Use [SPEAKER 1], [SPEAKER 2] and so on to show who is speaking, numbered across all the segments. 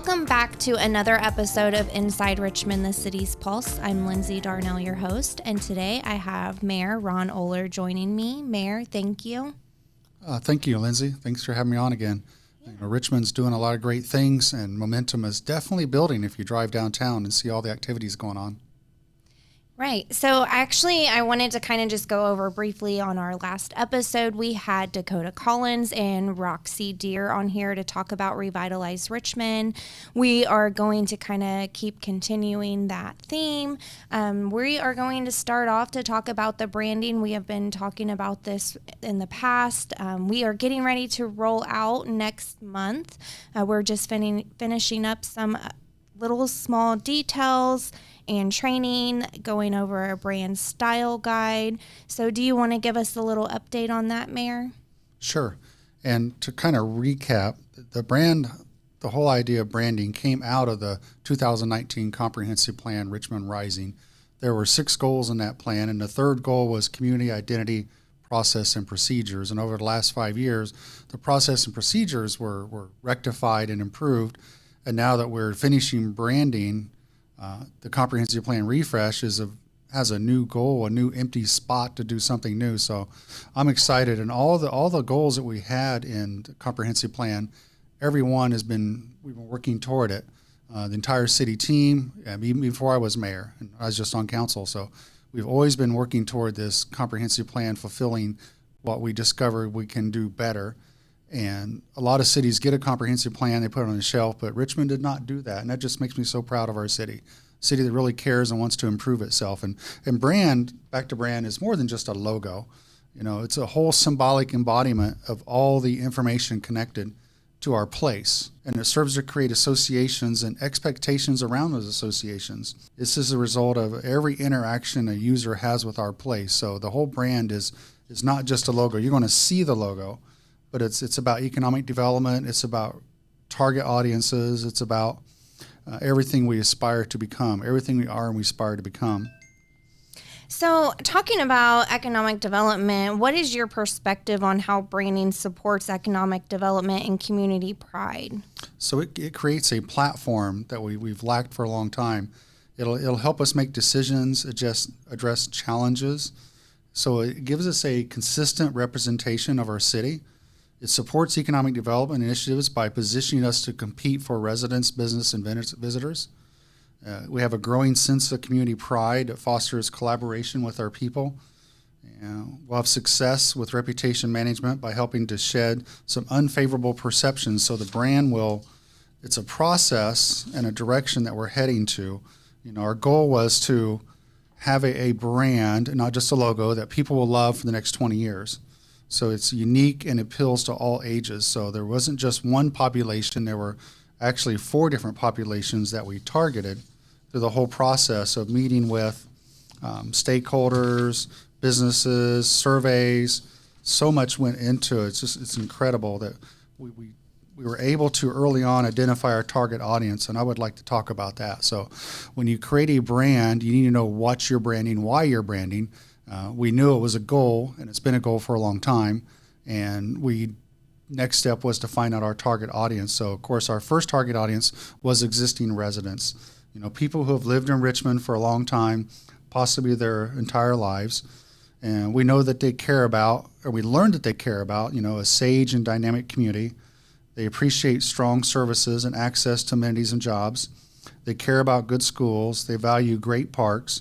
[SPEAKER 1] Welcome back to another episode of Inside Richmond, the City's Pulse. I'm Lindsay Darnell, your host, and today I have Mayor Ron Oler joining me. Mayor, thank you.
[SPEAKER 2] Thank you, Lindsay. Thanks for having me on again. Yeah. Richmond's doing a lot of great things, and momentum is definitely building if you drive downtown and see all the activities going on.
[SPEAKER 1] Right. So actually, I wanted to kind of just go over briefly on our last episode. We had Dakota Collins and Roxy Deer on here to talk about Revitalize Richmond. We are going to kind of keep continuing that theme. We are going to start off to talk about the branding. We have been talking about this in the past. We are getting ready to roll out next month. We're just finishing up some little small details and training, going over a brand style guide. So do you want to give us a little update on that, Mayor?
[SPEAKER 2] Sure. And to kind of recap, the whole idea of branding came out of the 2019 Comprehensive Plan, Richmond Rising. There were 6 goals in that plan, and the third goal was community identity, process, and procedures. And over the last 5 years, the process and procedures were rectified and improved. And now that we're finishing branding, the Comprehensive Plan refresh has a new goal, a new empty spot to do something new. So I'm excited, and all the goals that we had in the Comprehensive Plan, we've been working toward it. The entire city team, even before I was mayor, and I was just on council. So we've always been working toward this Comprehensive Plan, fulfilling what we discovered we can do better. And a lot of cities get a comprehensive plan, they put it on the shelf, but Richmond did not do that. And that just makes me so proud of our city. A city that really cares and wants to improve itself. And brand, back to brand, is more than just a logo. You know, it's a whole symbolic embodiment of all the information connected to our place. And it serves to create associations and expectations around those associations. This is a result of every interaction a user has with our place. So the whole brand is not just a logo. You're going to see the logo, but it's about economic development. It's about target audiences. It's about everything we aspire to become, everything we are and we aspire to become.
[SPEAKER 1] So talking about economic development, what is your perspective on how branding supports economic development and community pride?
[SPEAKER 2] So it creates a platform that we've lacked for a long time. It'll help us make decisions, address challenges. So it gives us a consistent representation of our city. It supports economic development initiatives by positioning us to compete for residents, business, and visitors. We have a growing sense of community pride that fosters collaboration with our people. We'll have success with reputation management by helping to shed some unfavorable perceptions. So the brand it's a process and a direction that we're heading to. You know, our goal was to have a brand, not just a logo, that people will love for the next 20 years. So it's unique and appeals to all ages. So there wasn't just one population. There were actually 4 different populations that we targeted through the whole process of meeting with stakeholders, businesses, surveys. So much went into it. It's incredible that we were able to early on identify our target audience, and I would like to talk about that. So when you create a brand, you need to know what you're branding, why you're branding. We knew it was a goal, and it's been a goal for a long time. And next step was to find out our target audience. So, of course, our first target audience was existing residents. You know, people who have lived in Richmond for a long time, possibly their entire lives. And we know that they care about, or we learned that they care about, a sage and dynamic community. They appreciate strong services and access to amenities and jobs. They care about good schools. They value great parks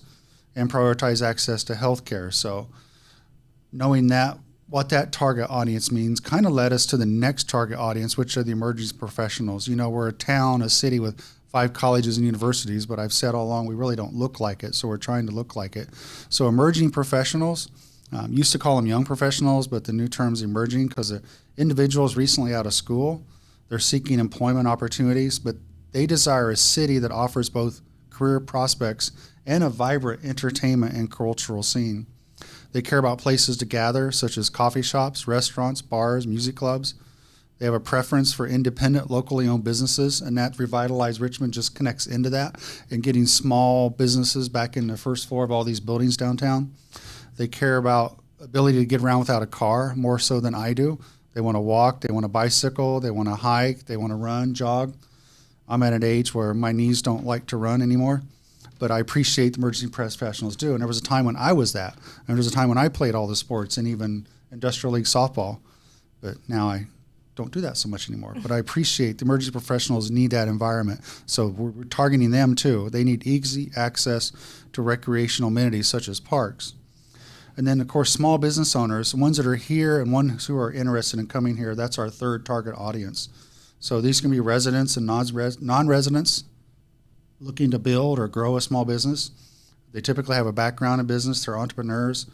[SPEAKER 2] and prioritize access to health care. So knowing what that target audience means kind of led us to the next target audience, which are the emerging professionals. You know, we're a city with 5 colleges and universities, but I've said all along we really don't look like it, so we're trying to look like it. So emerging professionals, used to call them young professionals, but the new term's emerging because the individuals recently out of school, they're seeking employment opportunities, but they desire a city that offers both career prospects and a vibrant entertainment and cultural scene. They care about places to gather, such as coffee shops, restaurants, bars, music clubs. They have a preference for independent, locally owned businesses, and that Revitalize Richmond just connects into that and getting small businesses back in the first floor of all these buildings downtown. They care about ability to get around without a car, more so than I do. They want to walk, they want to bicycle, they want to hike, they want to run, jog. I'm at an age where my knees don't like to run anymore, but I appreciate the emergency professionals do. And there was a time when I was that. And there was a time when I played all the sports and even industrial league softball. But now I don't do that so much anymore. But I appreciate the emergency professionals need that environment. So we're targeting them too. They need easy access to recreational amenities such as parks. And then, of course, small business owners, the ones that are here and ones who are interested in coming here, that's our third target audience. So these can be residents and non-residents looking to build or grow a small business. They typically have a background in business. They're entrepreneurs.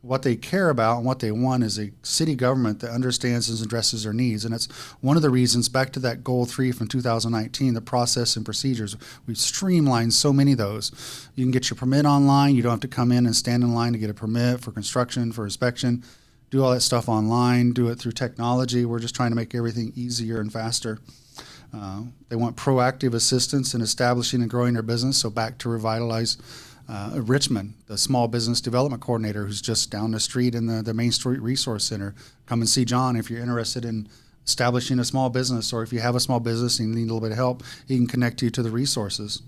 [SPEAKER 2] What they care about and what they want is a city government that understands and addresses their needs. And it's one of the reasons, back to that goal 3 from 2019, the process and procedures. We've streamlined so many of those. You can get your permit online. You don't have to come in and stand in line to get a permit for construction, for inspection. Do all that stuff online. Do it through technology. We're just trying to make everything easier and faster. They want proactive assistance in establishing and growing their business. So back to revitalize Richmond, the small business development coordinator who's just down the street in the Main Street Resource Center. Come and see John if you're interested in establishing a small business, or if you have a small business and you need a little bit of help, he can connect you to the resources.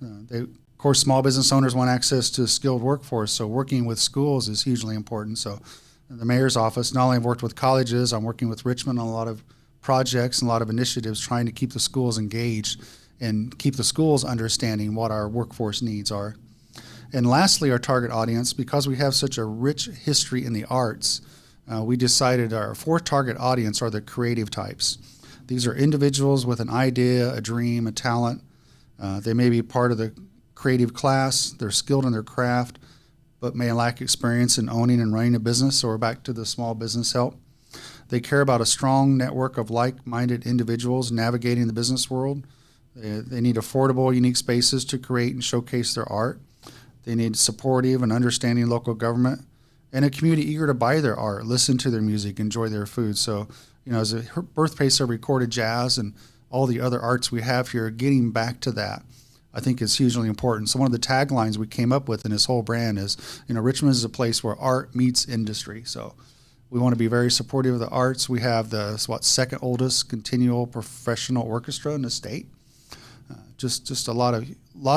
[SPEAKER 2] Of course, small business owners want access to a skilled workforce, so working with schools is hugely important. So the mayor's office, not only have worked with colleges, I'm working with Richmond on a lot of projects and a lot of initiatives trying to keep the schools engaged and keep the schools understanding what our workforce needs are. And lastly, our target audience, because we have such a rich history in the arts, we decided our fourth target audience are the creative types. These are individuals with an idea, a dream, a talent. They may be part of the creative class. They're skilled in their craft, but may lack experience in owning and running a business. So we're back to the small business help. They care about a strong network of like-minded individuals navigating the business world. They need affordable, unique spaces to create and showcase their art. They need supportive and understanding local government, and a community eager to buy their art, listen to their music, enjoy their food. So, as a birthplace of recorded jazz and all the other arts we have here, getting back to that, I think is hugely important. So one of the taglines we came up with in this whole brand is, Richmond is a place where art meets industry. So we want to be very supportive of the arts. We have the second oldest continual professional orchestra in the state. Just a lot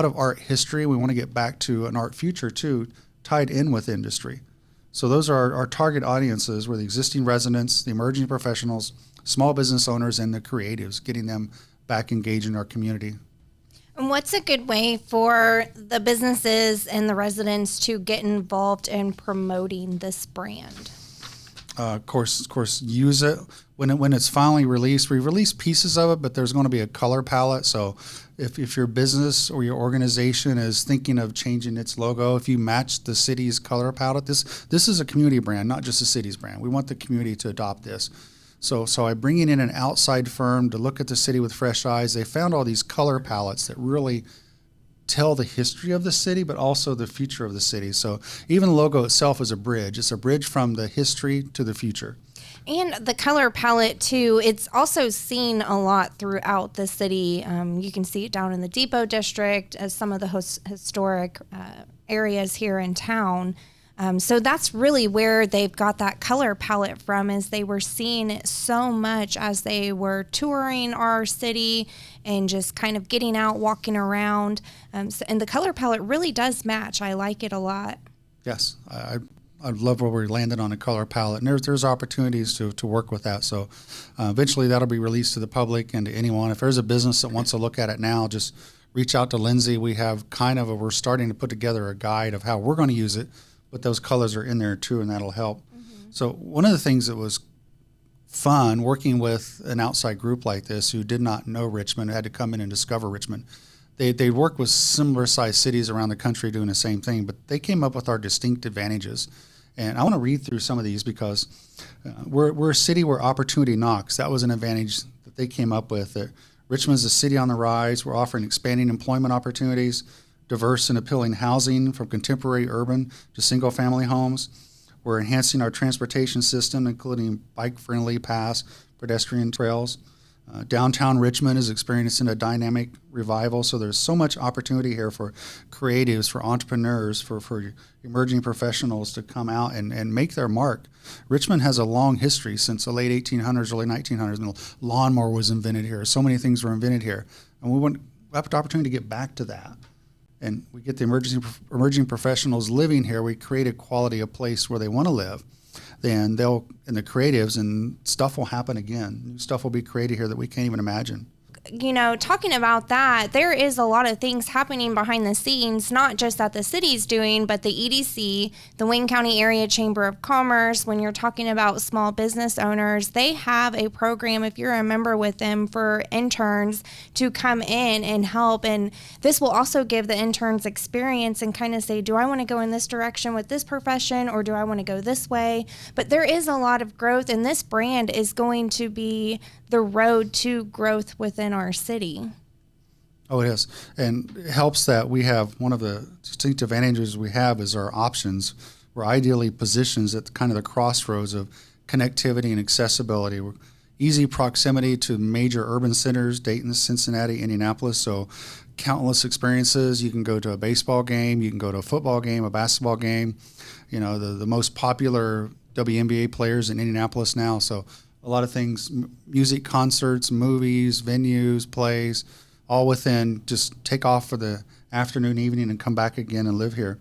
[SPEAKER 2] of art history. We want to get back to an art future too, tied in with industry. So those are our target audiences. We're the existing residents, the emerging professionals, small business owners, and the creatives, getting them back engaged in our community.
[SPEAKER 1] And what's a good way for the businesses and the residents to get involved in promoting this brand?
[SPEAKER 2] Of course, use it when it's finally released. We release pieces of it, but there's going to be a color palette. So if your business or your organization is thinking of changing its logo, if you match the city's color palette, this is a community brand, not just a city's brand. We want the community to adopt this. So I'm bringing in an outside firm to look at the city with fresh eyes. They found all these color palettes that really tell the history of the city, but also the future of the city. So even the logo itself is a bridge. It's a bridge from the history to the future.
[SPEAKER 1] And the color palette, too, it's also seen a lot throughout the city. You can see it down in the Depot District as some of the historic areas here in town. So that's really where they've got that color palette from, is they were seeing it so much as they were touring our city and just kind of getting out, walking around. And the color palette really does match. I like it a lot.
[SPEAKER 2] Yes, I love where we landed on a color palette, and there's opportunities to work with that. So eventually that'll be released to the public and to anyone. If there's a business that wants to look at it now, just reach out to Lindsay. We have we're starting to put together a guide of how we're going to use it, but those colors are in there too, and that'll help. Mm-hmm. So one of the things that was fun working with an outside group like this who did not know Richmond, who had to come in and discover Richmond, they worked with similar sized cities around the country doing the same thing, but they came up with our distinct advantages. And I want to read through some of these because we're a city where opportunity knocks. That was an advantage that they came up with. Richmond's a city on the rise. We're offering expanding employment opportunities, diverse and appealing housing from contemporary urban to single-family homes. We're enhancing our transportation system, including bike-friendly paths, pedestrian trails. Downtown Richmond is experiencing a dynamic revival, so there's so much opportunity here for creatives, for entrepreneurs, for emerging professionals to come out and make their mark. Richmond has a long history since the late 1800s, early 1900s, and the lawnmower was invented here. So many things were invented here. And we have the opportunity to get back to that. And we get the emerging professionals living here. We create a quality of place where they want to live. Then and the creatives, and stuff will happen again. New stuff will be created here that we can't even imagine.
[SPEAKER 1] Talking about that, there is a lot of things happening behind the scenes, not just that the city's doing, but the EDC, the Wayne County Area Chamber of Commerce. When you're talking about small business owners, they have a program, if you're a member with them, for interns to come in and help. And this will also give the interns experience and kind of say, do I want to go in this direction with this profession, or do I want to go this way? But there is a lot of growth, and this brand is going to be the road to growth within our city.
[SPEAKER 2] Oh, it is. And it helps that we have one of the distinct advantages we have is our options. We're ideally positioned at kind of the crossroads of connectivity and accessibility. We're easy proximity to major urban centers, Dayton, Cincinnati, Indianapolis. So countless experiences. You can go to a baseball game, you can go to a football game, a basketball game. The most popular WNBA players in Indianapolis now. So a lot of things, music, concerts, movies, venues, plays, all within, just take off for the afternoon, evening, and come back again and live here.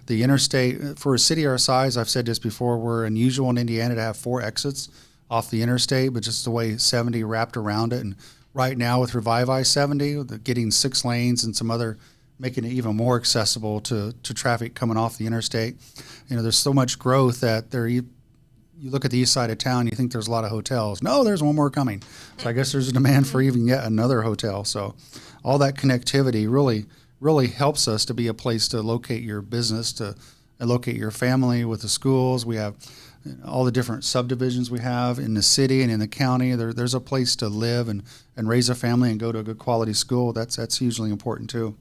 [SPEAKER 2] The interstate, for a city our size, I've said this before, we're unusual in Indiana to have 4 exits off the interstate, but just the way 70 wrapped around it. And right now with Revive I-70, getting 6 lanes and some other, making it even more accessible to traffic coming off the interstate. There's so much growth that you look at the east side of town, you think there's a lot of hotels. No, there's one more coming. So I guess there's a demand for even yet another hotel. So all that connectivity really helps us to be a place to locate your business, to locate your family with the schools. We have all the different subdivisions we have in the city and in the county. There's a place to live and raise a family and go to a good quality school. That's hugely important too.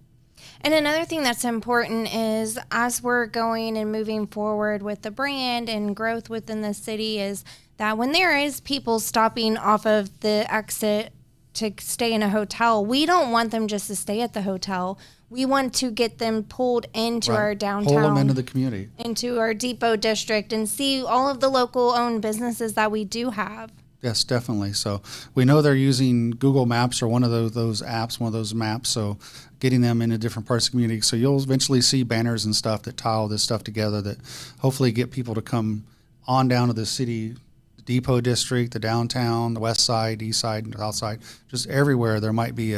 [SPEAKER 1] And another thing that's important is, as we're going and moving forward with the brand and growth within the city, is that when there is people stopping off of the exit to stay in a hotel, we don't want them just to stay at the hotel. We want to get them pulled into our downtown.
[SPEAKER 2] Pull them into the community.
[SPEAKER 1] Into our depot district and see all of the local owned businesses that we do have.
[SPEAKER 2] Yes, definitely. So we know they're using Google Maps or one of those apps, one of those maps. So getting them into different parts of the community. So you'll eventually see banners and stuff that tie all this stuff together that hopefully get people to come on down to the city, the depot district, the downtown, the west side, east side, and south side. Just everywhere there might be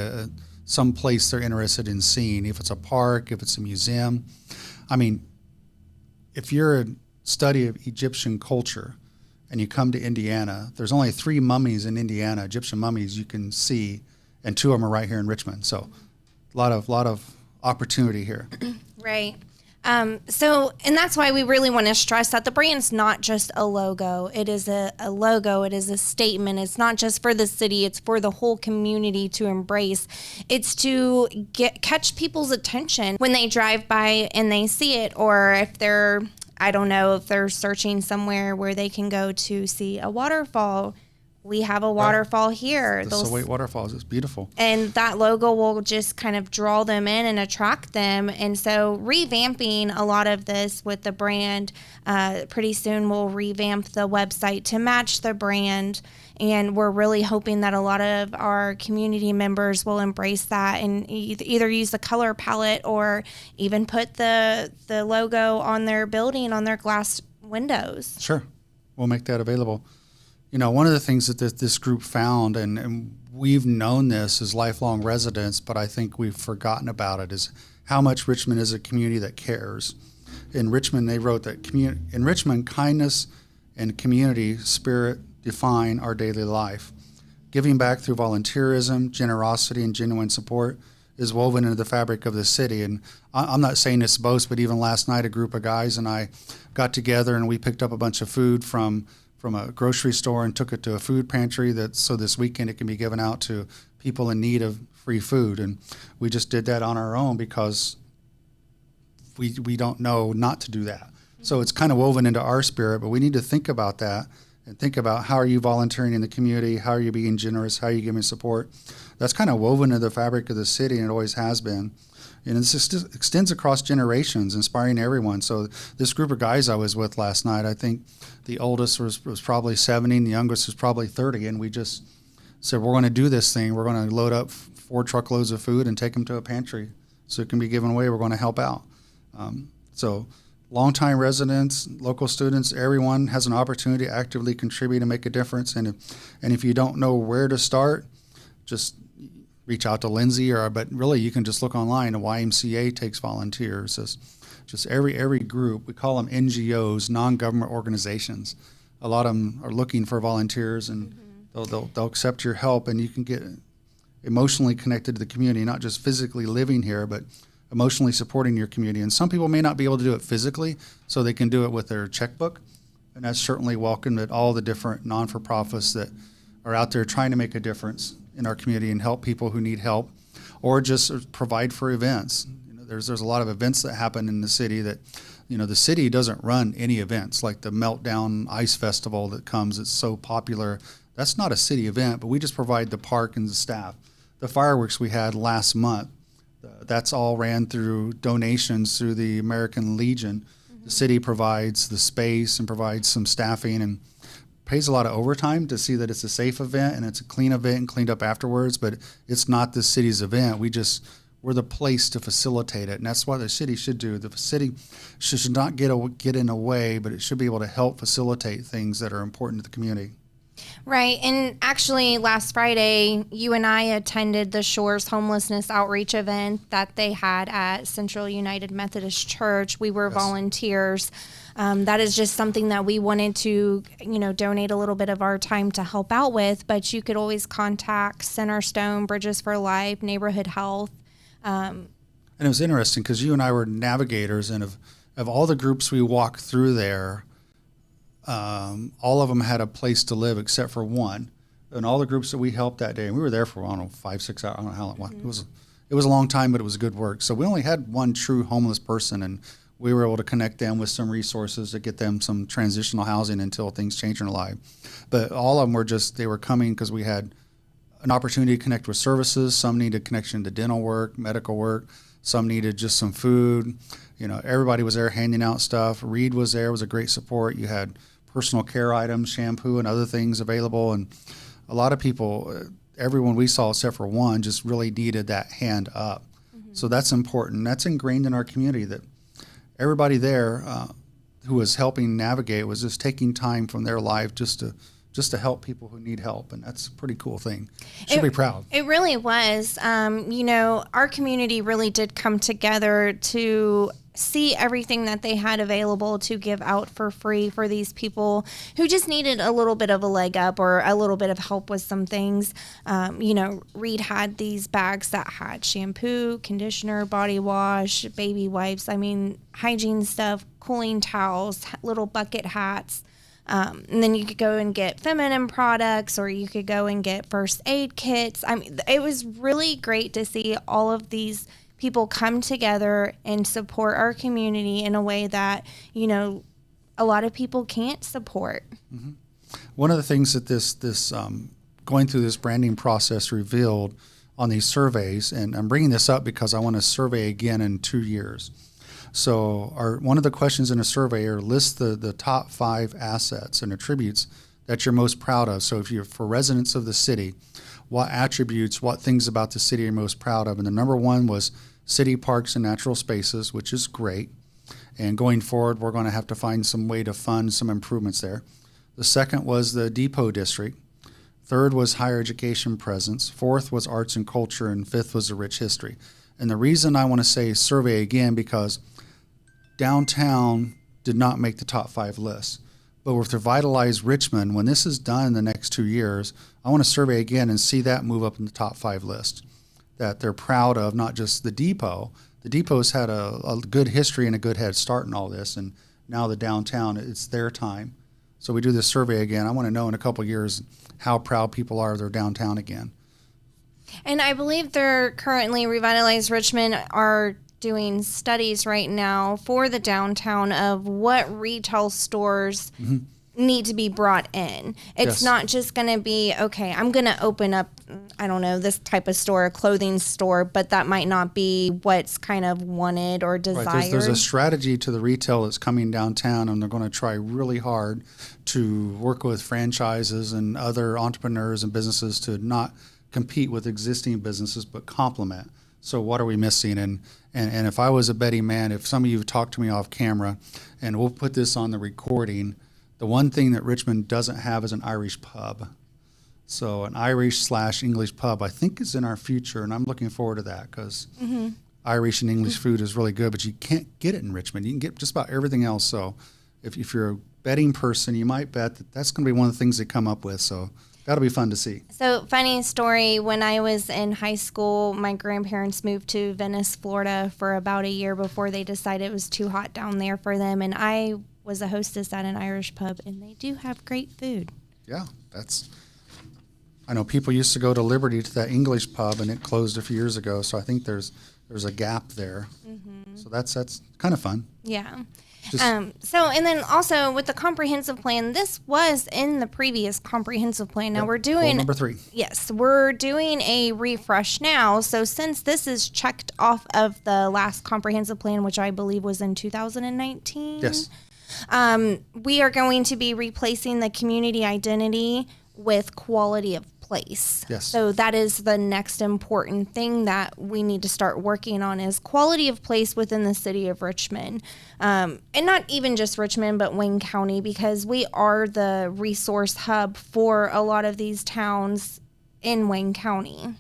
[SPEAKER 2] some place they're interested in seeing. If it's a park, if it's a museum. I mean, if you're a study of Egyptian culture, and you come to Indiana, there's only 3 mummies in Indiana, Egyptian mummies you can see, and 2 of them are right here in Richmond. So a lot of opportunity here.
[SPEAKER 1] Right. And that's why we really want to stress that the brand's not just a logo. It is a logo. It is a statement. It's not just for the city. It's for the whole community to embrace. It's to catch people's attention when they drive by and they see it, or if they're searching somewhere where they can go to see a waterfall. We have a waterfall here.
[SPEAKER 2] The Sowait Waterfalls. It's beautiful.
[SPEAKER 1] And that logo will just kind of draw them in and attract them. And so revamping a lot of this with the brand, pretty soon we'll revamp the website to match the brand. And we're really hoping that a lot of our community members will embrace that and either use the color palette or even put the logo on their building, on their glass windows.
[SPEAKER 2] Sure. We'll make that available. One of the things that this group found, and we've known this as lifelong residents, but I think we've forgotten about it, is how much Richmond is a community that cares. In Richmond, they wrote that in Richmond, kindness and community spirit define our daily life. Giving back through volunteerism, generosity, and genuine support is woven into the fabric of the city. And I'm not saying this to boast, but even last night, a group of guys and I got together and we picked up a bunch of food from a grocery store and took it to a food pantry so this weekend it can be given out to people in need of free food. And we just did that on our own because we don't know not to do that. So it's kind of woven into our spirit, but we need to think about that and think about how are you volunteering in the community, how are you being generous, how are you giving support. That's kind of woven into the fabric of the city, and it always has been. And this extends across generations, inspiring everyone. So this group of guys I was with last night, I think the oldest was probably 70 and the youngest was probably 30. And we just said, we're going to do this thing. We're going to load up 4 truckloads of food and take them to a pantry so it can be given away. We're going to help out. So longtime residents, local students, everyone has an opportunity to actively contribute and make a difference. And if you don't know where to start, just reach out to Lindsay, but really you can just look online. The YMCA takes volunteers. Just every group, we call them NGOs, non-government organizations. A lot of them are looking for volunteers, and they'll accept your help, and you can get emotionally connected to the community, not just physically living here, but emotionally supporting your community. And some people may not be able to do it physically, so they can do it with their checkbook, and that's certainly welcome at all the different non-for-profits that are out there trying to make a difference in our community and help people who need help, or just provide for events. There's a lot of events that happen in the city that, the city doesn't run any events, like the Meltdown Ice Festival that comes. It's so popular. That's not a city event, but we just provide the park and the staff. The fireworks we had last month, that's all ran through donations through the American Legion. The city provides the space and provides some staffing and pays a lot of overtime to see that it's a safe event and it's a clean event and cleaned up afterwards, but it's not the city's event. We're the place to facilitate it, and that's what the city should do. The city should not get in the way, but it should be able to help facilitate things that are important to the community.
[SPEAKER 1] Right. And actually, last Friday, you and I attended the Shores Homelessness outreach event that they had at Central United Methodist Church. We were volunteers. That is just something that we wanted to, donate a little bit of our time to help out with. But you could always contact Centerstone, Bridges for Life, Neighborhood Health.
[SPEAKER 2] And it was interesting because you and I were navigators, and of all the groups we walked through there, all of them had a place to live except for one. And all the groups that we helped that day, and we were there for, 5, 6 hours, I don't know how long. It was a long time, but it was good work. So we only had one true homeless person, and we were able to connect them with some resources to get them some transitional housing until things change in their life. But all of them they were coming because we had an opportunity to connect with services. Some needed connection to dental work, medical work. Some needed just some food. Everybody was there handing out stuff. Reed was there, was a great support. You had personal care items, shampoo and other things available. And a lot of people, everyone we saw except for one, just really needed that hand up. So that's important. That's ingrained in our community, that everybody there who was helping navigate was just taking time from their life just to help people who need help. And that's a pretty cool thing. Should be proud.
[SPEAKER 1] It really was. Our community really did come together to see everything that they had available to give out for free for these people who just needed a little bit of a leg up or a little bit of help with some things. Reed had these bags that had shampoo, conditioner, body wash, baby wipes, hygiene stuff, cooling towels, little bucket hats. And then you could go and get feminine products, or you could go and get first aid kits. It was really great to see all of these people come together and support our community in a way that, a lot of people can't support.
[SPEAKER 2] Mm-hmm. One of the things that this going through this branding process revealed on these surveys, and I'm bringing this up because I want to survey again in 2 years. So one of the questions in a survey are list the top 5 assets and attributes that you're most proud of. So for residents of the city, what attributes, what things about the city you're most proud of? And the number 1 was city parks and natural spaces, which is great. And going forward, we're going to have to find some way to fund some improvements there. The second was the depot district. Third was higher education presence. Fourth was arts and culture. And fifth was a rich history. And the reason I want to say survey again, because downtown did not make the top 5 lists. But with Revitalize Richmond, when this is done in the next 2 years, I want to survey again and see that move up in the top 5 list. That they're proud of, not just the depot. The depot's had a good history and a good head start in all this, and now the downtown, it's their time. So we do this survey again. I want to know in a couple of years how proud people are of their downtown again.
[SPEAKER 1] And I believe they're currently, Revitalize Richmond are doing studies right now for the downtown of what retail stores need to be brought in. It's not just going to be, okay, I'm going to open up, I don't know, this type of store, a clothing store, but that might not be what's kind of wanted or desired.
[SPEAKER 2] Right. There's a strategy to the retail that's coming downtown, and they're going to try really hard to work with franchises and other entrepreneurs and businesses to not compete with existing businesses, but complement. So what are we missing? And if I was a betting man, if some of you have talked to me off camera, and we'll put this on the recording, the one thing that Richmond doesn't have is an Irish pub. So an Irish/English pub, I think, is in our future, and I'm looking forward to that because Irish and English food is really good, but you can't get it in Richmond. You can get just about everything else. So if you're a betting person, you might bet that that's going to be one of the things they come up with. So that'll be fun to see.
[SPEAKER 1] So, funny story, when I was in high school, my grandparents moved to Venice, Florida for about a year before they decided it was too hot down there for them, and I was a hostess at an Irish pub, and they do have great food.
[SPEAKER 2] Yeah, I know people used to go to Liberty to that English pub, and it closed a few years ago. So I think there's a gap there. So that's kind of fun.
[SPEAKER 1] Yeah. And then also with the comprehensive plan, this was in the previous comprehensive plan. Now we're doing
[SPEAKER 2] goal number 3.
[SPEAKER 1] Yes, we're doing a refresh now. So since this is checked off of the last comprehensive plan, which I believe was in 2019.
[SPEAKER 2] Yes.
[SPEAKER 1] We are going to be replacing the community identity with quality of place.
[SPEAKER 2] Yes.
[SPEAKER 1] So that is the next important thing that we need to start working on is quality of place within the city of Richmond. And not even just Richmond, but Wayne County, because we are the resource hub for a lot of these towns in Wayne County.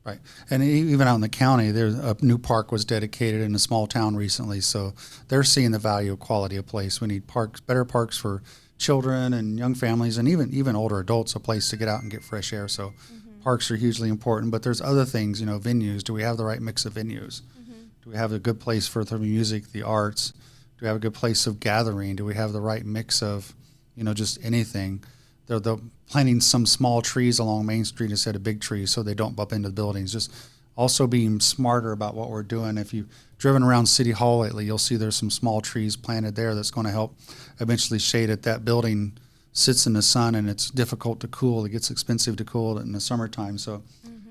[SPEAKER 2] Right. And even out in the county, there's a new park was dedicated in a small town recently. So they're seeing the value of quality of place. We need parks, better parks for children and young families and even older adults, a place to get out and get fresh air. So parks are hugely important, but there's other things, venues. Do we have the right mix of venues? Do we have a good place for the music, the arts? Do we have a good place of gathering? Do we have the right mix of, just anything? They're planting some small trees along Main Street instead of big trees so they don't bump into the buildings. Just also being smarter about what we're doing. If you've driven around City Hall lately, you'll see there's some small trees planted there that's going to help eventually shade it. That building sits in the sun and it's difficult to cool. It gets expensive to cool in the summertime. So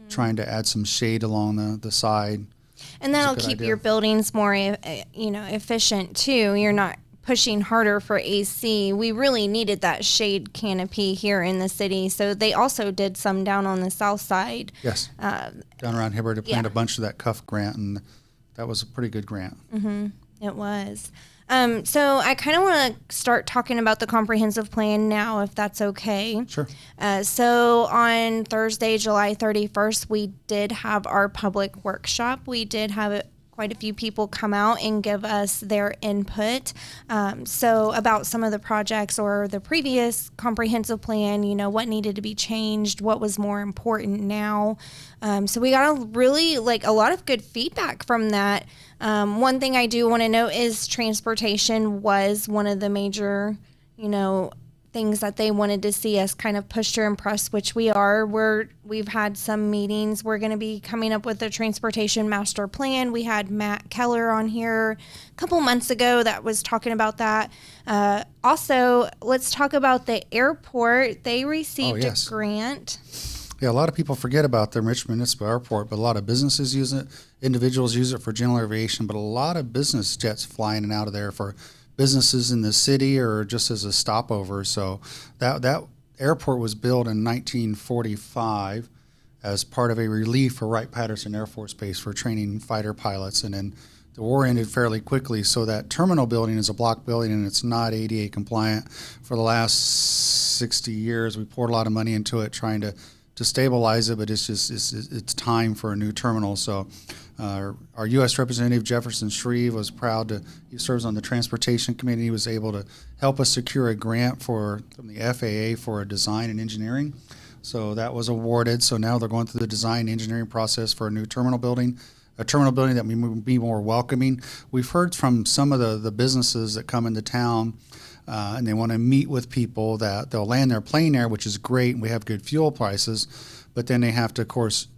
[SPEAKER 2] trying to add some shade along the side.
[SPEAKER 1] And that'll keep your buildings more, efficient too. You're not pushing harder for AC. We really needed that shade canopy here in the city. So they also did some down on the south side.
[SPEAKER 2] Yes. Down around Hibbert, they planned a bunch of that CUF grant, and that was a pretty good grant.
[SPEAKER 1] It was. So I kind of want to start talking about the comprehensive plan now, if that's okay.
[SPEAKER 2] Sure.
[SPEAKER 1] So on Thursday, July 31st, we did have our public workshop. We did have quite a few people come out and give us their input. So about some of the projects or the previous comprehensive plan, what needed to be changed, what was more important now. So we got a lot of good feedback from that. One thing I do want to note is transportation was one of the major, things that they wanted to see us kind of push to impress, which we are. We've had some meetings. We're going to be coming up with a transportation master plan. We had Matt Keller on here a couple months ago that was talking about that. Also, let's talk about the airport. They received a grant.
[SPEAKER 2] Yeah, a lot of people forget about the Richmond Municipal Airport, but a lot of businesses use it. Individuals use it for general aviation, but a lot of business jets fly in and out of there for businesses in the city or just as a stopover. So that airport was built in 1945 as part of a relief for Wright-Patterson Air Force Base for training fighter pilots. And then the war ended fairly quickly. So that terminal building is a block building and it's not ADA compliant. For the last 60 years, we poured a lot of money into it trying to stabilize it, but it's time for a new terminal. So our U.S. Representative Jefferson Shreve was proud he serves on the Transportation Committee. He was able to help us secure a grant from the FAA for a design and engineering. So that was awarded. So now they're going through the design and engineering process for a new terminal building, a terminal building that will be more welcoming. We've heard from some of the businesses that come into town and they want to meet with people that they'll land their plane there, which is great, and we have good fuel prices, but then they have to, of course,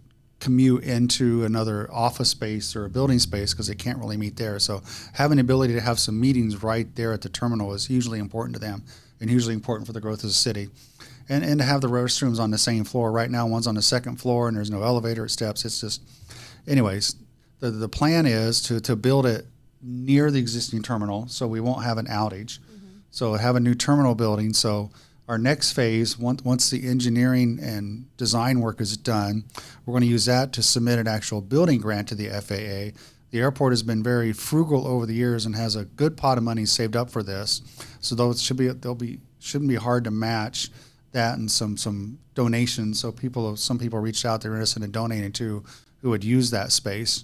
[SPEAKER 2] commute into another office space or a building space because they can't really meet there. So having the ability to have some meetings right there at the terminal is hugely important to them and hugely important for the growth of the city. And to have the restrooms on the same floor. Right now, one's on the second floor and there's no elevator or steps. It's just, anyways, the plan is to build it near the existing terminal so we won't have an outage. So have a new terminal building. So our next phase, once the engineering and design work is done, we're going to use that to submit an actual building grant to the FAA. The airport has been very frugal over the years and has a good pot of money saved up for this, so those shouldn't be hard to match that and some donations. So some people reached out, they're interested in donating too, who would use that space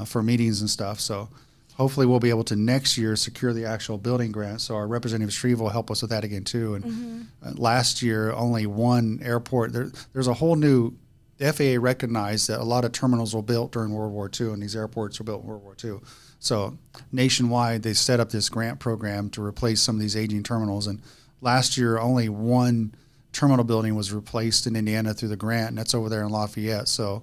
[SPEAKER 2] for meetings and stuff. So hopefully we'll be able to next year secure the actual building grant. So our Representative Shreve will help us with that again too. And last year, only one airport, there's a whole new, the FAA recognized that a lot of terminals were built during World War II, and these airports were built in World War II. So nationwide, they set up this grant program to replace some of these aging terminals. And last year, only one terminal building was replaced in Indiana through the grant, and that's over there in Lafayette. So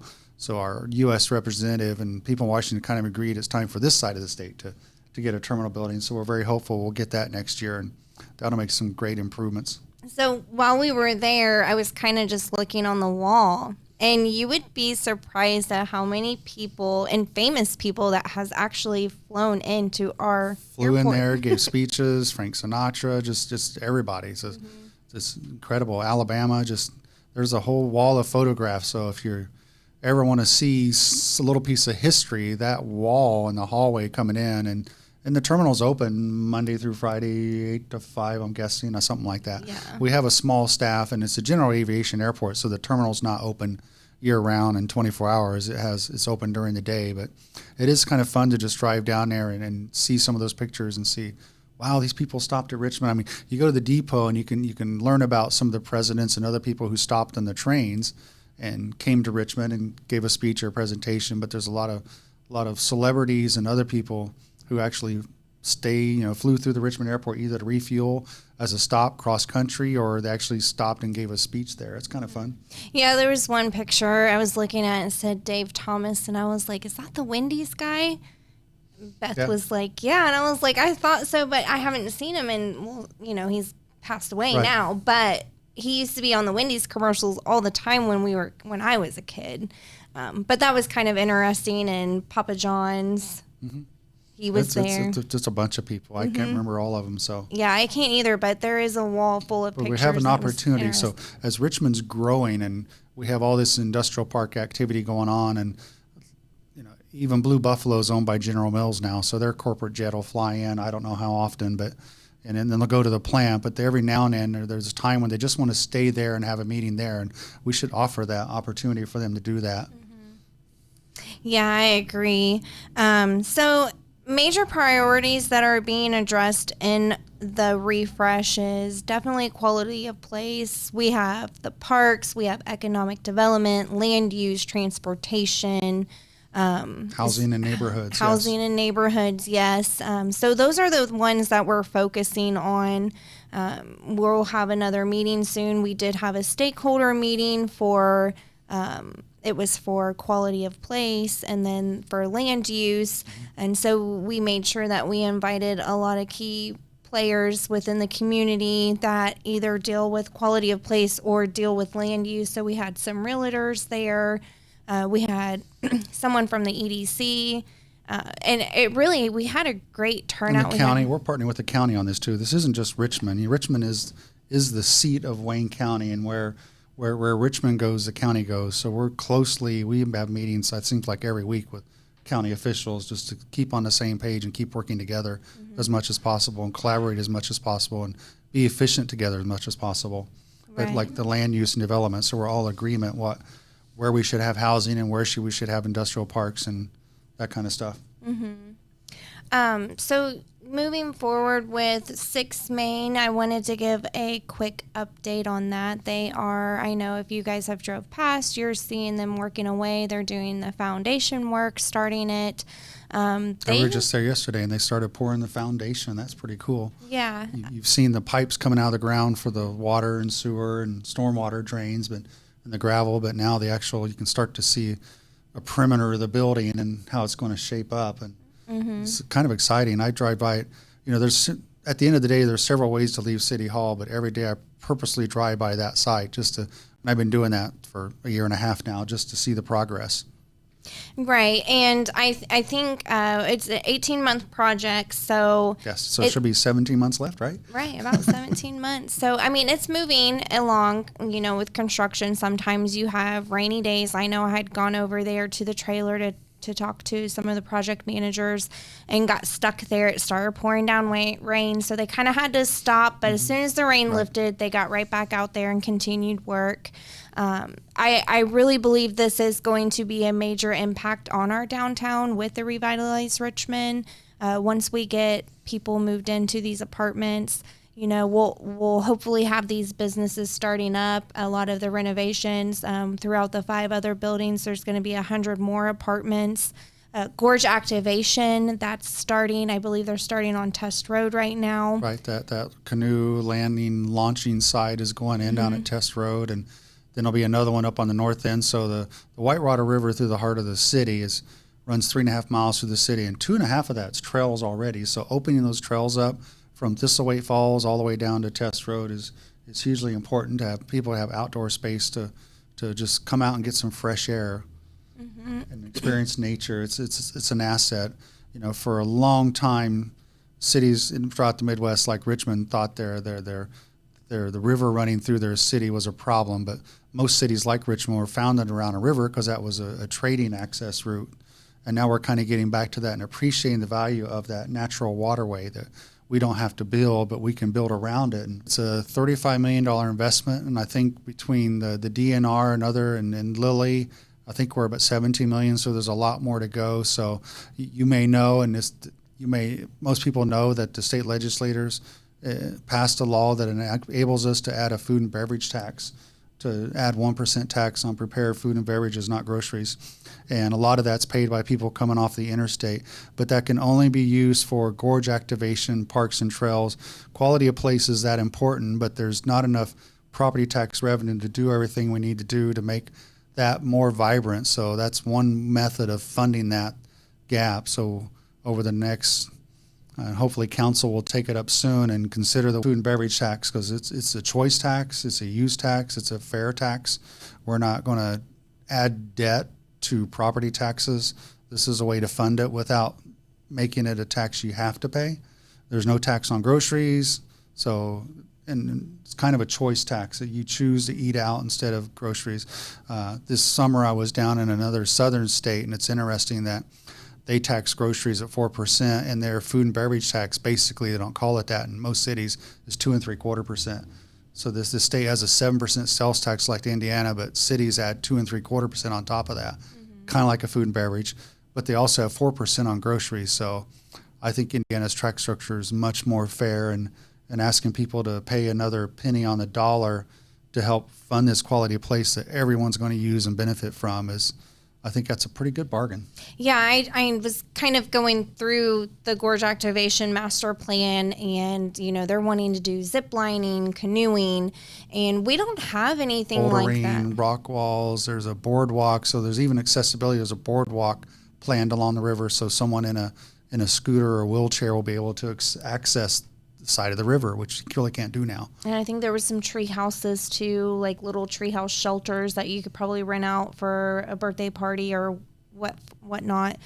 [SPEAKER 2] our U.S. representative and people in Washington kind of agreed it's time for this side of the state to get a terminal building. So we're very hopeful we'll get that next year, and that'll make some great improvements.
[SPEAKER 1] So while we were there, I was kind of just looking on the wall, and you would be surprised at how many people and famous people that has actually flown into our
[SPEAKER 2] Flew
[SPEAKER 1] airport.
[SPEAKER 2] in there, gave speeches, Frank Sinatra, just everybody. So it's incredible. Alabama, there's a whole wall of photographs. So if you ever want to see a little piece of history, that wall in the hallway coming in, and the terminal's open Monday through Friday, 8 to 5, I'm guessing, or something like that.
[SPEAKER 1] Yeah.
[SPEAKER 2] We have a small staff, and it's a general aviation airport, so the terminal's not open year-round and 24 hours. It's open during the day, but it is kind of fun to just drive down there and see some of those pictures and see, wow, these people stopped at Richmond. I mean, you go to the depot and you can learn about some of the presidents and other people who stopped on the trains and came to Richmond and gave a speech or a presentation. But there's a lot of celebrities and other people who actually flew through the Richmond airport either to refuel as a stop cross country, or they actually stopped and gave a speech there. It's kind of fun.
[SPEAKER 1] Yeah, there was one picture I was looking at and said Dave Thomas, and I was like, is that the Wendy's guy? Beth was like, yeah, and I was like, I thought so, but I haven't seen him, and he's passed away now, but he used to be on the Wendy's commercials all the time when I was a kid. But that was kind of interesting, and Papa John's, he was there.
[SPEAKER 2] It's just a bunch of people. I can't remember all of them. So
[SPEAKER 1] yeah, I can't either, but there is a wall full of pictures.
[SPEAKER 2] We have an opportunity. So as Richmond's growing and we have all this industrial park activity going on, and even Blue Buffalo is owned by General Mills now, so their corporate jet will fly in. I don't know how often, and then they'll go to the plant. But every now and then there's a time when they just want to stay there and have a meeting there, and we should offer that opportunity for them to do that.
[SPEAKER 1] Yeah, I agree. So major priorities that are being addressed in the refresh is definitely quality of place. We have the parks, we have economic development, land use, transportation,
[SPEAKER 2] housing and neighborhoods.
[SPEAKER 1] And neighborhoods, yes. So those are the ones that we're focusing on. We'll have another meeting soon. We did have a stakeholder meeting for, it was for quality of place and then for land use. And so we made sure that we invited a lot of key players within the community that either deal with quality of place or deal with land use. So we had some realtors there. We had someone from the EDC, and we had a great turnout.
[SPEAKER 2] And the county, we're partnering with the county on this too. This isn't just Richmond. Richmond is the seat of Wayne County, and where Richmond goes, the county goes. So we have meetings, it seems like every week, with county officials just to keep on the same page and keep working together as much as possible and collaborate as much as possible and be efficient together as much as possible. Right. But like the land use and development, so we're all in agreement where we should have housing and where we should have industrial parks and that kind of stuff.
[SPEAKER 1] So moving forward with 6 Main, I wanted to give a quick update on that. I know if you guys have drove past, you're seeing them working away. They're doing the foundation work, starting it.
[SPEAKER 2] We were just there yesterday, and they started pouring the foundation. That's pretty cool.
[SPEAKER 1] Yeah.
[SPEAKER 2] You've seen the pipes coming out of the ground for the water and sewer and stormwater drains, and the gravel, but now you can start to see a perimeter of the building and how it's going to shape up, and it's kind of exciting. I drive by it. There's at the end of the day, there's several ways to leave City Hall, but every day I purposely drive by that site and I've been doing that for a year and a half now just to see the progress.
[SPEAKER 1] Right. And I think it's an 18-month project. So
[SPEAKER 2] Yes, so it should be 17 months left, right?
[SPEAKER 1] right, about 17 months. So, I mean, it's moving along, with construction. Sometimes you have rainy days. I know I had gone over there to the trailer to talk to some of the project managers and got stuck there. It started pouring down rain. So they kind of had to stop. But as soon as the rain lifted, they got right back out there and continued work. I really believe this is going to be a major impact on our downtown with the revitalized Richmond. Once we get people moved into these apartments, we'll hopefully have these businesses starting up. A lot of the renovations throughout the 5 other buildings, there's going to be 100 more apartments. Gorge Activation, that's starting. I believe they're starting on Test Road right now.
[SPEAKER 2] Right, that canoe landing, launching site is going in down at Test Road, and then there'll be another one up on the north end. So the Whitewater River through the heart of the city runs 3.5 miles through the city, and 2.5 of that's trails already. So opening those trails up from Thistlewaite Falls all the way down to Test Road is hugely important to have people have outdoor space to just come out and get some fresh air and experience nature. It's an asset. For a long time, cities throughout the Midwest like Richmond thought the river running through their city was a problem, but most cities like Richmond were founded around a river because that was a trading access route. And now we're kind of getting back to that and appreciating the value of that natural waterway that we don't have to build, but we can build around it. And it's a $35 million investment, and I think between the DNR and Lilly, I think we're about $17 million, so there's a lot more to go. So you may know, most people know that the state legislators passed a law that enables us to add a food and beverage tax, to add 1% tax on prepared food and beverages, not groceries. And a lot of that's paid by people coming off the interstate. But that can only be used for gorge activation, parks and trails. Quality of place is that important, but there's not enough property tax revenue to do everything we need to do to make that more vibrant. So that's one method of funding that gap. So over the next hopefully council will take it up soon and consider the food and beverage tax, because it's a choice tax, it's a use tax, it's a fair tax. We're not going to add debt to property taxes. This is a way to fund it without making it a tax you have to pay. There's no tax on groceries, and it's kind of a choice tax that you choose to eat out instead of groceries. This summer I was down in another southern state, and it's interesting that they tax groceries at 4%, and their food and beverage tax, basically, they don't call it that in most cities, is 2.75%. So this state has a 7% sales tax like Indiana, but cities add 2.75% on top of that, kind of like a food and beverage. But they also have 4% on groceries. So I think Indiana's tax structure is much more fair, and asking people to pay another penny on the dollar to help fund this quality of place that everyone's going to use and benefit from I think that's a pretty good bargain.
[SPEAKER 1] Yeah, I was kind of going through the Gorge Activation master plan, and they're wanting to do zip lining, canoeing, and we don't have anything like that.
[SPEAKER 2] Rock walls. There's a boardwalk, so there's even accessibility. There's a boardwalk planned along the river, so someone in a scooter or wheelchair will be able to access side of the river, which you really can't do now.
[SPEAKER 1] And I think there was some tree houses too, like little tree house shelters that you could probably rent out for a birthday party or whatnot.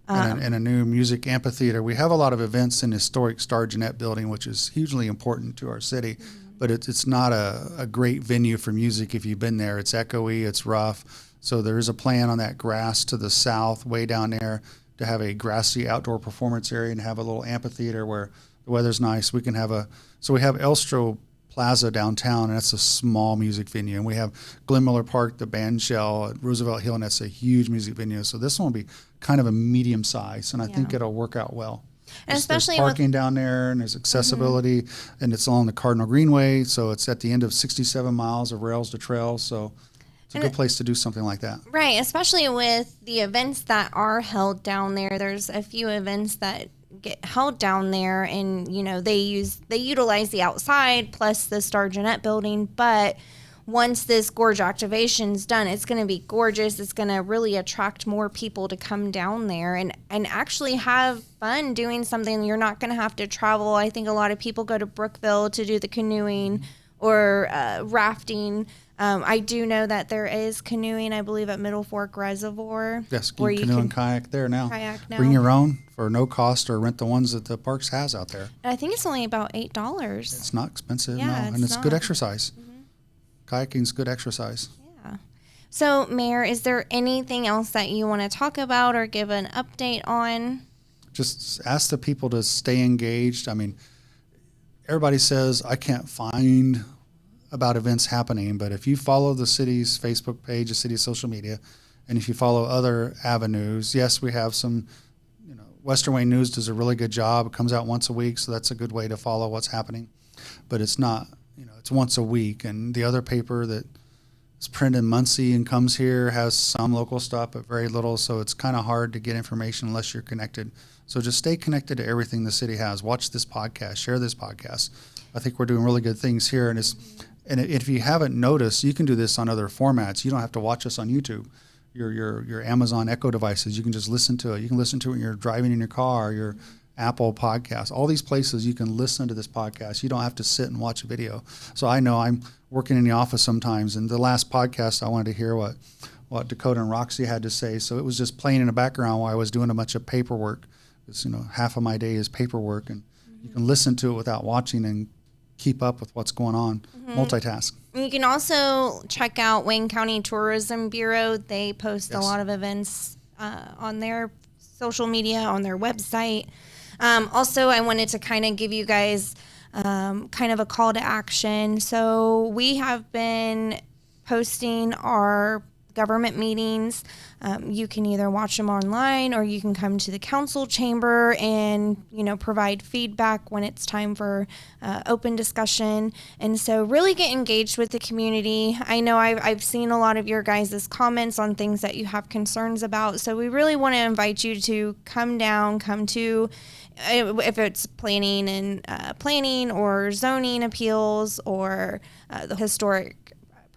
[SPEAKER 2] And a new music amphitheater. We have a lot of events in historic Star Jeanette building, which is hugely important to our city, but it's not a great venue for music if you've been there. It's echoey, it's rough. So there is a plan on that grass to the south, way down there, to have a grassy outdoor performance area and have a little amphitheater where the weather's nice. We have Elstro Plaza downtown, and that's a small music venue. And we have Glenn Miller Park, the band shell at Roosevelt Hill, and that's a huge music venue. So this one will be kind of a medium size, and I think it'll work out well.
[SPEAKER 1] And especially
[SPEAKER 2] there's parking down there, and there's accessibility, and it's along the Cardinal Greenway, so it's at the end of 67 miles of rails to trails. So it's a good place to do something like that.
[SPEAKER 1] Right, especially with the events that are held down there. There's a few events that get held down there, and they utilize the outside plus the Star Jeanette building. But once this Gorge Activation's done, it's going to be gorgeous. It's going to really attract more people to come down there and actually have fun doing something. You're not going to have to travel. I think a lot of people go to Brookville to do the canoeing or rafting. I do know that there is canoeing, I believe, at Middle Fork Reservoir.
[SPEAKER 2] Yes, you can canoe and kayak there now.
[SPEAKER 1] Kayak now.
[SPEAKER 2] Bring your own for no cost, or rent the ones that the parks has out there.
[SPEAKER 1] And I think it's only about $8.
[SPEAKER 2] It's not expensive,
[SPEAKER 1] Yeah,
[SPEAKER 2] no, and it's
[SPEAKER 1] not.
[SPEAKER 2] good exercise. Kayaking's good exercise.
[SPEAKER 1] Yeah. So, Mayor, is there anything else that you want to talk about or give an update on?
[SPEAKER 2] Just ask the people to stay engaged. I mean, everybody says, I can't find about events happening, but if you follow the city's Facebook page, the city's social media, and if you follow other avenues, yes, we have some, Western Wayne News does a really good job. It comes out once a week, so that's a good way to follow what's happening. But it's not, it's once a week. And the other paper that is printed in Muncie and comes here has some local stuff, but very little, so it's kind of hard to get information unless you're connected. So just stay connected to everything the city has. Watch this podcast, share this podcast. I think we're doing really good things here, and if you haven't noticed, you can do this on other formats. You don't have to watch us on YouTube. Your Amazon Echo devices, you can just listen to it. You can listen to it when you're driving in your car, your Apple podcast, all these places you can listen to this podcast. You don't have to sit and watch a video. So I know I'm working in the office sometimes, and the last podcast I wanted to hear what Dakota and Roxy had to say. So it was just playing in the background while I was doing a bunch of paperwork. It's, half of my day is paperwork, and you can listen to it without watching and keep up with what's going on. Multitask.
[SPEAKER 1] You can also check out Wayne County Tourism Bureau. They post a lot of events on their social media, on their website. Also, I wanted to kind of give you guys kind of a call to action. So we have been posting our government meetings. You can either watch them online, or you can come to the council chamber and, provide feedback when it's time for open discussion. And so really get engaged with the community. I know I've seen a lot of your guys' comments on things that you have concerns about. So we really want to invite you to come to, if it's planning or zoning appeals, or the Historic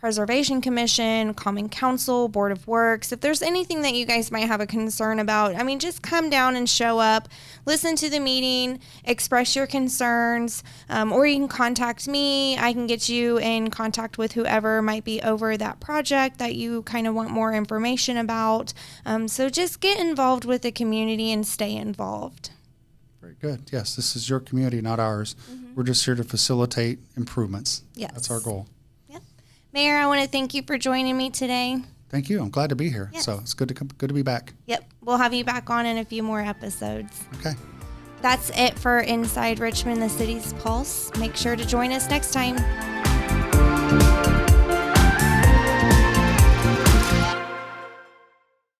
[SPEAKER 1] Preservation Commission, Common Council, Board of Works. If there's anything that you guys might have a concern about, just come down and show up, listen to the meeting, express your concerns, or you can contact me. I can get you in contact with whoever might be over that project that you kind of want more information about. So just get involved with the community and stay involved.
[SPEAKER 2] Very good. Yes, this is your community, not ours. We're just here to facilitate improvements.
[SPEAKER 1] Yes.
[SPEAKER 2] That's our goal.
[SPEAKER 1] Mayor, I want to thank you for joining me today.
[SPEAKER 2] Thank you. I'm glad to be here.
[SPEAKER 1] Yes.
[SPEAKER 2] So it's good to be back.
[SPEAKER 1] Yep. We'll have you back on in a few more episodes.
[SPEAKER 2] Okay.
[SPEAKER 1] That's it for Inside Richmond, the City's Pulse. Make sure to join us next time.